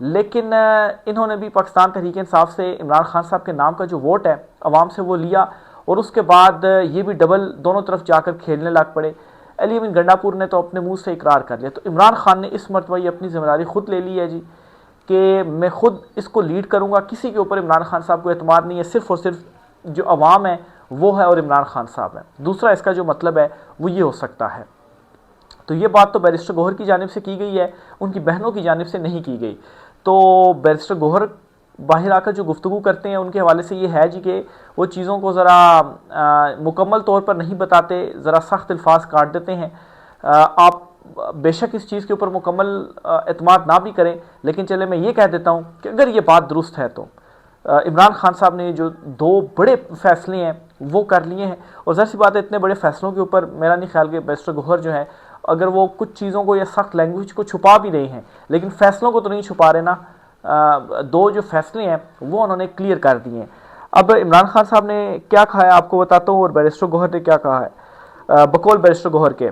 لیکن انہوں نے بھی پاکستان تحریک انصاف سے عمران خان صاحب کے نام کا جو ووٹ ہے عوام سے وہ لیا، اور اس کے بعد یہ بھی ڈبل دونوں طرف جا کر کھیلنے لگ پڑے۔ علی امین گنڈا پور نے تو اپنے منہ سے اقرار کر لیا، تو عمران خان نے اس مرتبہ یہ اپنی ذمہ داری خود لے لی ہے جی کہ میں خود اس کو لیڈ کروں گا، کسی کے اوپر عمران خان صاحب کو اعتماد نہیں ہے، صرف اور صرف جو عوام ہے وہ ہے اور عمران خان صاحب ہے۔ دوسرا اس کا جو مطلب ہے وہ یہ ہو سکتا ہے، تو یہ بات تو بیرسٹر گوہر کی جانب سے کی گئی ہے، ان کی بہنوں کی جانب سے نہیں کی گئی۔ تو بیرسٹر گوہر باہر آ کر جو گفتگو کرتے ہیں ان کے حوالے سے یہ ہے جی کہ وہ چیزوں کو ذرا مکمل طور پر نہیں بتاتے، ذرا سخت الفاظ کاٹ دیتے ہیں۔ آپ بے شک اس چیز کے اوپر مکمل اعتماد نہ بھی کریں، لیکن چلے میں یہ کہہ دیتا ہوں کہ اگر یہ بات درست ہے تو عمران خان صاحب نے جو 2 بڑے فیصلے ہیں وہ کر لیے ہیں، اور ظاہر سی بات ہے اتنے بڑے فیصلوں کے اوپر میرا نہیں خیال کہ بیرسٹر گوہر جو ہے اگر وہ کچھ چیزوں کو یا سخت لینگویج کو چھپا بھی رہے ہیں لیکن فیصلوں کو تو نہیں چھپا رہے نا۔ 2 جو فیصلے ہیں وہ انہوں نے کلیئر کر دیے ہیں۔ اب عمران خان صاحب نے کیا کہا ہے آپ کو بتاتا ہوں، اور بیرسٹر گوہر نے کیا کہا ہے۔ بقول بیرسٹر گوہر کے،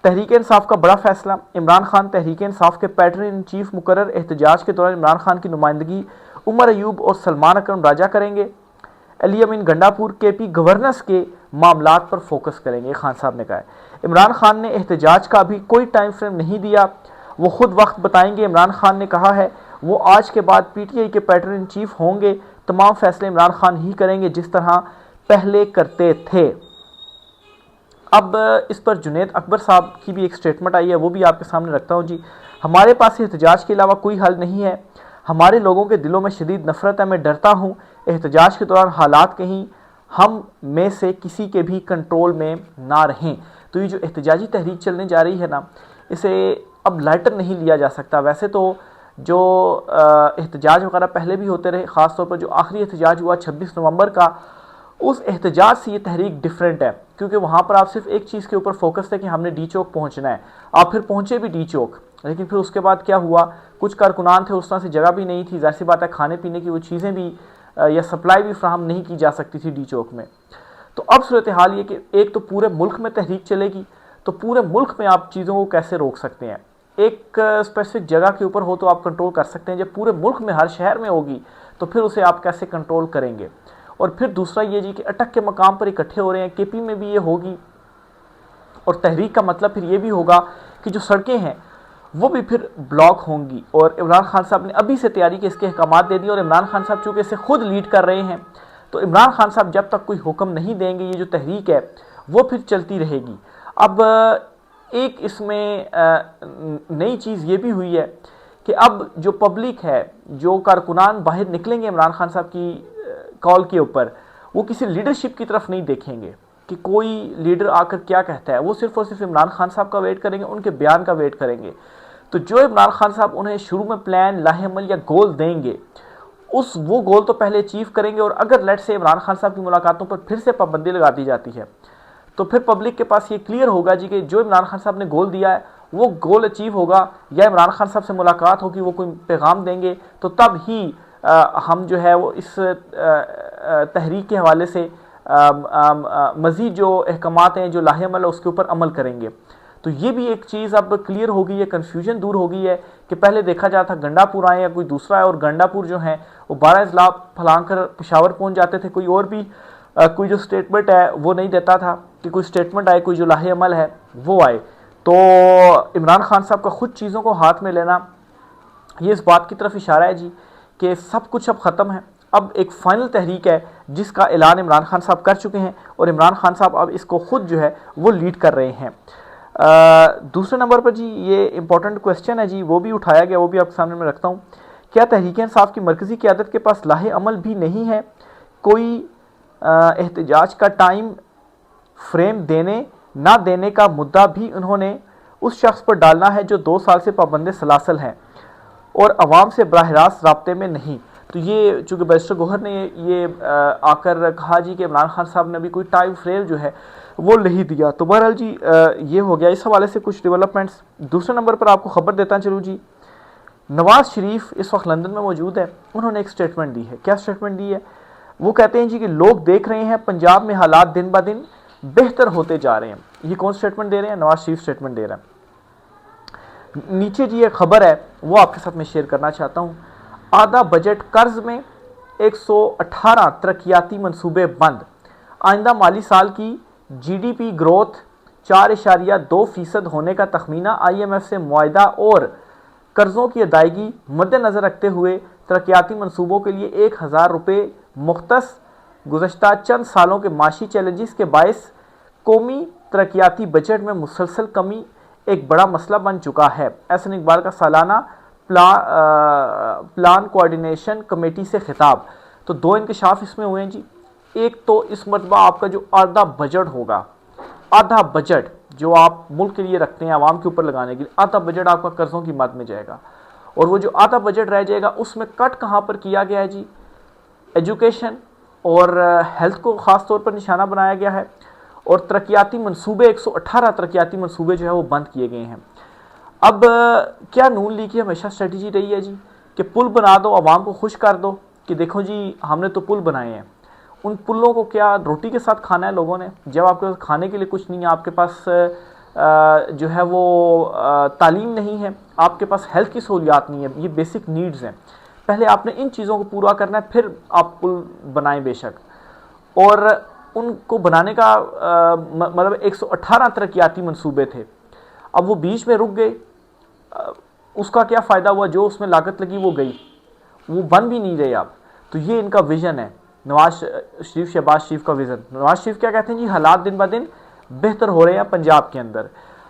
تحریک انصاف کا بڑا فیصلہ، عمران خان تحریک انصاف کے پیٹرن ان چیف مقرر، احتجاج کے دوران عمران خان کی نمائندگی عمر ایوب اور سلمان اکرم راجہ کریں گے۔ علی امین گنڈا پور کے پی گورننس کے معاملات پر فوکس کریں گے، خان صاحب نے کہا ہے۔ عمران خان نے احتجاج کا ابھی کوئی ٹائم فریم نہیں دیا، وہ خود وقت بتائیں گے۔ عمران خان نے کہا ہے وہ آج کے بعد پی ٹی آئی کے پیٹرن ان چیف ہوں گے، تمام فیصلے عمران خان ہی کریں گے جس طرح پہلے کرتے تھے۔ اب اس پر جنید اکبر صاحب کی بھی ایک سٹیٹمنٹ آئی ہے، وہ بھی آپ کے سامنے رکھتا ہوں جی۔ ہمارے پاس احتجاج کے علاوہ کوئی حل نہیں ہے، ہمارے لوگوں کے دلوں میں شدید نفرت ہے، میں ڈرتا ہوں احتجاج کے دوران حالات کہیں ہم میں سے کسی کے بھی کنٹرول میں نہ رہیں۔ تو یہ جو احتجاجی تحریک چلنے جا رہی ہے نا، اسے اب لائٹر نہیں لیا جا سکتا۔ ویسے تو جو احتجاج وغیرہ پہلے بھی ہوتے رہے، خاص طور پر جو آخری احتجاج ہوا 26 نومبر کا، اس احتجاج سے یہ تحریک ڈیفرنٹ ہے، کیونکہ وہاں پر آپ صرف ایک چیز کے اوپر فوکس تھے کہ ہم نے ڈی چوک پہنچنا ہے۔ آپ پھر پہنچے بھی ڈی چوک، لیکن پھر اس کے بعد کیا ہوا، کچھ کارکنان تھے، اس طرح سے جگہ بھی نہیں تھی، ظاہر سی بات ہے کھانے پینے کی وہ چیزیں بھی یا سپلائی بھی فراہم نہیں کی جا سکتی تھی ڈی چوک میں۔ تو اب صورتحال یہ کہ ایک تو پورے ملک میں تحریک چلے گی، تو پورے ملک میں آپ چیزوں کو کیسے روک سکتے ہیں؟ ایک اسپیسیفک جگہ کے اوپر ہو تو آپ کنٹرول کر سکتے ہیں، جب پورے ملک میں ہر شہر میں ہوگی تو پھر اسے آپ کیسے کنٹرول کریں گے؟ اور پھر دوسرا یہ جی کہ اٹک کے مقام پر اکٹھے ہو رہے ہیں، کے پی میں بھی یہ ہوگی، اور تحریک کا مطلب پھر یہ بھی ہوگا کہ جو سڑکیں ہیں وہ بھی پھر بلاک ہوں گی، اور عمران خان صاحب نے ابھی سے تیاری کے اس کے احکامات دے دیے، اور عمران خان صاحب چونکہ اسے خود لیڈ کر رہے ہیں تو عمران خان صاحب جب تک کوئی حکم نہیں دیں گے یہ جو تحریک ہے وہ پھر چلتی رہے گی۔ اب ایک اس میں نئی چیز یہ بھی ہوئی ہے کہ اب جو پبلک ہے، جو کارکنان باہر نکلیں گے عمران خان صاحب کی کال کے اوپر، وہ کسی لیڈرشپ کی طرف نہیں دیکھیں گے کہ کوئی لیڈر آ کر کیا کہتا ہے، وہ صرف اور صرف عمران خان صاحب کا ویٹ کریں گے، ان کے بیان کا ویٹ کریں گے۔ تو جو عمران خان صاحب انہیں شروع میں پلان، لاہ عمل یا گول دیں گے، وہ گول تو پہلے اچیو کریں گے، اور اگر لیٹ سے عمران خان صاحب کی ملاقاتوں پر پھر سے پابندی لگا دی جاتی ہے تو پھر پبلک کے پاس یہ کلیئر ہوگا جی کہ جو عمران خان صاحب نے گول دیا ہے وہ گول اچیو ہوگا، یا عمران خان صاحب سے ملاقات ہوگی، وہ کوئی پیغام دیں گے، تو تب ہی ہم جو ہے وہ اس تحریک کے حوالے سے مزید جو احکامات ہیں، جو لاہ عمل ہے، اس کے اوپر عمل کریں گے۔ تو یہ بھی ایک چیز اب کلیئر ہو گئی ہے، کنفیوژن دور ہو گئی ہے کہ پہلے دیکھا جاتا گنڈا پور آئے یا کوئی دوسرا ہے، اور گنڈا پور جو ہیں وہ 12 اضلاع پھلانگ کر پشاور پہنچ جاتے تھے، کوئی اور بھی کوئی جو سٹیٹمنٹ ہے وہ نہیں دیتا تھا کہ کوئی سٹیٹمنٹ آئے، کوئی جو لاہ عمل ہے وہ آئے۔ تو عمران خان صاحب کا خود چیزوں کو ہاتھ میں لینا یہ اس بات کی طرف اشارہ ہے جی کہ سب کچھ اب ختم ہے، اب ایک فائنل تحریک ہے جس کا اعلان عمران خان صاحب کر چکے ہیں، اور عمران خان صاحب اب اس کو خود جو ہے وہ لیڈ کر رہے ہیں۔ دوسرے نمبر پر جی یہ امپورٹنٹ کویسچن ہے جی، وہ بھی اٹھایا گیا، وہ بھی آپ کے سامنے میں رکھتا ہوں۔ کیا تحریک انصاف کی مرکزی قیادت کے پاس لاہ عمل بھی نہیں ہے؟ کوئی احتجاج کا ٹائم فریم دینے نہ دینے کا مدعا بھی انہوں نے اس شخص پر ڈالنا ہے جو 2 سال سے پابند سلاسل ہیں اور عوام سے براہ راست رابطے میں نہیں۔ تو یہ چونکہ بیرسٹر گوہر نے یہ آ کر کہا جی کہ عمران خان صاحب نے ابھی کوئی ٹائم فریم جو ہے وہ نہیں دیا، تو بہرحال جی یہ ہو گیا اس حوالے سے کچھ ڈیولپمنٹس۔ دوسرے نمبر پر آپ کو خبر دیتا چلوں جی، نواز شریف اس وقت لندن میں موجود ہے، انہوں نے ایک سٹیٹمنٹ دی ہے۔ کیا سٹیٹمنٹ دی ہے؟ وہ کہتے ہیں جی کہ لوگ دیکھ رہے ہیں پنجاب میں حالات دن بہ دن بہتر ہوتے جا رہے ہیں۔ یہ کون سٹیٹمنٹ دے رہے ہیں؟ نواز شریف سٹیٹمنٹ دے رہا ہے۔ نیچے جی ایک خبر ہے وہ آپ کے ساتھ میں شیئر کرنا چاہتا ہوں۔ آدھا بجٹ قرض میں، 118 ترقیاتی منصوبے بند، آئندہ مالی سال کی جی ڈی پی گروتھ 4.2% ہونے کا تخمینہ، آئی ایم ایف سے معاہدہ اور قرضوں کی ادائیگی مد نظر رکھتے ہوئے ترقیاتی منصوبوں کے لیے 1,000 روپے مختص، گزشتہ چند سالوں کے معاشی چیلنجز کے باعث قومی ترقیاتی بجٹ میں مسلسل کمی ایک بڑا مسئلہ بن چکا ہے۔ احسن اقبال کا سالانہ پلان کوارڈینیشن کمیٹی سے خطاب۔ تو دو انکشاف اس میں ہوئے ہیں جی۔ ایک تو اس مرتبہ آپ کا جو آدھا بجٹ ہوگا، آدھا بجٹ جو آپ ملک کے لیے رکھتے ہیں عوام کے اوپر لگانے کے لیے، آدھا بجٹ آپ کا قرضوں کی مد میں جائے گا، اور وہ جو آدھا بجٹ رہ جائے گا اس میں کٹ کہاں پر کیا گیا ہے جی؟ ایجوکیشن اور ہیلتھ کو خاص طور پر نشانہ بنایا گیا ہے، اور ترقیاتی منصوبے 118 ترقیاتی منصوبے جو ہے وہ بند کیے گئے ہیں۔ اب کیا نون لیگ کی ہمیشہ اسٹریٹجی رہی ہے جی کہ پل بنا دو، عوام کو خوش کر دو کہ دیکھو جی ہم نے تو پل بنائے ہیں، ان پلوں کو کیا روٹی کے ساتھ کھانا ہے لوگوں نے؟ جب آپ کے پاس کھانے کے لیے کچھ نہیں ہے، آپ کے پاس جو ہے وہ تعلیم نہیں ہے، آپ کے پاس ہیلتھ کی سہولیات نہیں ہے، یہ بیسک نیڈز ہیں، پہلے آپ نے ان چیزوں کو پورا کرنا ہے، پھر آپ پل بنائیں بے شک۔ اور ان کو بنانے کا مطلب 118 ترقیاتی منصوبے تھے، اب وہ بیچ میں رک گئے، اس کا کیا فائدہ ہوا؟ جو اس میں لاگت لگی وہ گئی، وہ بن بھی نہیں رہے اب۔ تو یہ ان کا ویژن ہے، نواز شریف شہباز شریف کا ویژن۔ نواز شریف کیا کہتے ہیں جی؟ حالات دن بہ دن بہتر ہو رہے ہیں پنجاب کے اندر۔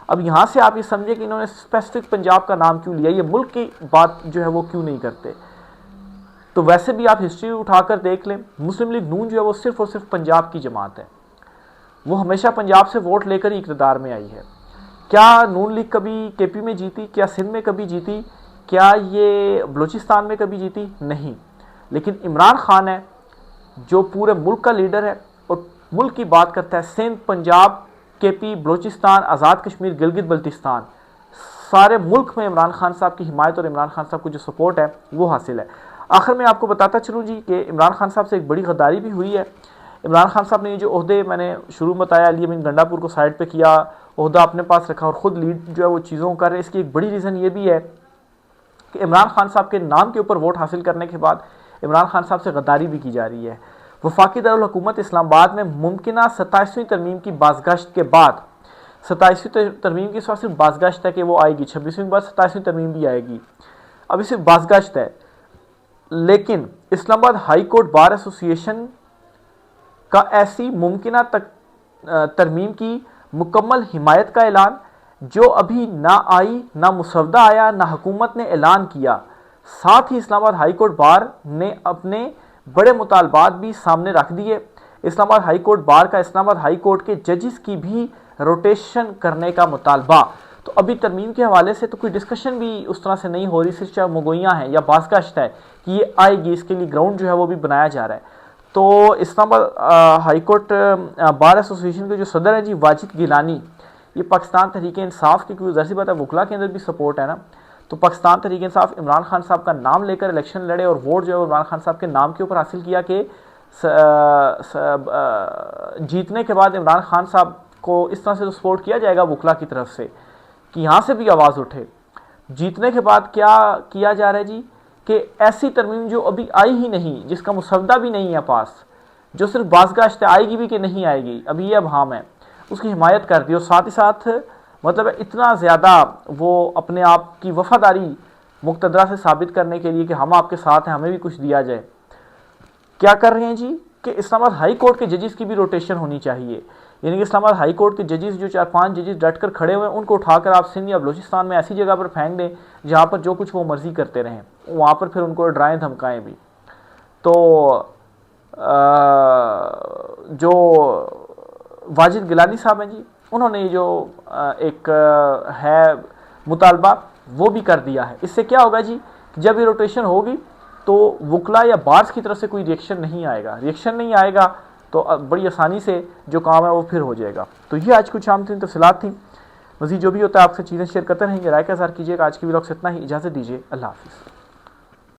اب یہاں سے آپ یہ سمجھے کہ انہوں نے اسپیسیفک پنجاب کا نام کیوں لیا، یہ ملک کی بات جو ہے وہ کیوں نہیں کرتے؟ تو ویسے بھی آپ ہسٹری اٹھا کر دیکھ لیں، مسلم لیگ نون جو ہے وہ صرف اور صرف پنجاب کی جماعت ہے، وہ ہمیشہ پنجاب سے ووٹ لے کر ہی اقتدار میں آئی ہے۔ کیا نون لیگ کبھی کے پی میں جیتی؟ کیا سندھ میں کبھی جیتی؟ کیا یہ بلوچستان میں کبھی جیتی؟ نہیں۔ لیکن عمران خان ہے جو پورے ملک کا لیڈر ہے اور ملک کی بات کرتا ہے، سندھ، پنجاب، کے پی، بلوچستان، آزاد کشمیر، گلگت بلتستان، سارے ملک میں عمران خان صاحب کی حمایت اور عمران خان صاحب کو جو سپورٹ ہے وہ حاصل ہے۔ آخر میں آپ کو بتاتا چلوں جی کہ عمران خان صاحب سے ایک بڑی غداری بھی ہوئی ہے۔ عمران خان صاحب نے یہ جو عہدے میں نے شروع میں بتایا، علی امین گنڈا پور کو سائڈ پہ کیا، عہدہ اپنے پاس رکھا اور خود لیڈ جو ہے وہ چیزوں کو کر رہے، اس کی ایک بڑی ریزن یہ بھی ہے کہ عمران خان صاحب کے نام کے اوپر ووٹ حاصل کرنے کے بعد عمران خان صاحب سے غداری بھی کی جا رہی ہے۔ وفاقی دارالحکومت اسلام آباد میں ممکنہ 27ویں ترمیم کی بازگشت کے بعد، 27ویں ترمیم کی صرف بازگشت ہے کہ وہ آئے گی، 26ویں کے بعد 27ویں ترمیم بھی آئے گی، ابھی صرف بازگشت ہے، لیکن اسلام آباد ہائی کورٹ بار ایسوسی ایشن کا ایسی ممکنہ ترمیم کی مکمل حمایت کا اعلان، جو ابھی نہ آئی، نہ مسودہ آیا، نہ حکومت نے اعلان کیا۔ ساتھ ہی اسلام آباد ہائی کورٹ بار نے اپنے بڑے مطالبات بھی سامنے رکھ دیے۔ اسلام آباد ہائی کورٹ بار کا اسلام آباد ہائی کورٹ کے ججز کی بھی روٹیشن کرنے کا مطالبہ۔ تو ابھی ترمیم کے حوالے سے تو کوئی ڈسکشن بھی اس طرح سے نہیں ہو رہی، صرف چاہے مگوئیاں ہیں یا بازگشت ہے کہ یہ آئے گی، اس کے لیے گراؤنڈ جو ہے وہ بھی بنایا جا رہا ہے۔ تو اسلام آباد ہائی کورٹ بار ایسوسی ایشن کے جو صدر ہیں جی واجد گیلانی، یہ پاکستان تحریک انصاف کی، کوئی ظاہر سی بات ہے وکلا کے اندر بھی سپورٹ ہے نا، تو پاکستان تحریک انصاف عمران خان صاحب کا نام لے کر الیکشن لڑے اور ووٹ جو ہے عمران خان صاحب کے نام کے اوپر حاصل کیا کہ جیتنے کے بعد عمران خان صاحب کو اس طرح سے تو سپورٹ کیا جائے گا وکلا کی طرف سے کہ یہاں سے بھی آواز اٹھے۔ جیتنے کے بعد کیا کیا جا رہا ہے جی کہ ایسی ترمیم جو ابھی آئی ہی نہیں، جس کا مسودہ بھی نہیں ہے پاس، جو صرف بازگشت ہے، آئے گی بھی کہ نہیں آئے گی، ابھی یہ ابہام ہے، اس کی حمایت کر دی، اور ساتھ ہی ساتھ مطلب اتنا زیادہ وہ اپنے آپ کی وفاداری مقتدرہ سے ثابت کرنے کے لیے کہ ہم آپ کے ساتھ ہیں، ہمیں بھی کچھ دیا جائے، کیا کر رہے ہیں جی کہ اسلام آباد ہائی کورٹ کے ججز کی بھی روٹیشن ہونی چاہیے، یعنی کہ اسلام آباد ہائی کورٹ کے ججز جو 4-5 ججز ڈٹ کر کھڑے ہوئے ہیں، ان کو اٹھا کر آپ سندھ یا بلوچستان میں ایسی جگہ پر پھینک دیں جہاں پر جو کچھ وہ مرضی کرتے رہیں، وہاں پر پھر ان کو ڈرائیں دھمکائیں بھی۔ تو جو واجد گیلانی صاحب ہیں جی، انہوں نے جو ایک ہے مطالبہ وہ بھی کر دیا ہے۔ اس سے کیا ہوگا جی، جب یہ روٹیشن ہوگی تو وکلا یا بارز کی طرف سے کوئی ریئیکشن نہیں آئے گا تو بڑی آسانی سے جو کام ہے وہ پھر ہو جائے گا۔ تو یہ آج کچھ عام تفصیلات تھیں، مزید جو بھی ہوتا ہے آپ سے چیزیں شیئر کرتے رہیں گے، رائے کا اظہار کیجیے گا۔ آج کی ویلاگ سے اتنا ہی، اجازت دیجیے، اللہ حافظ۔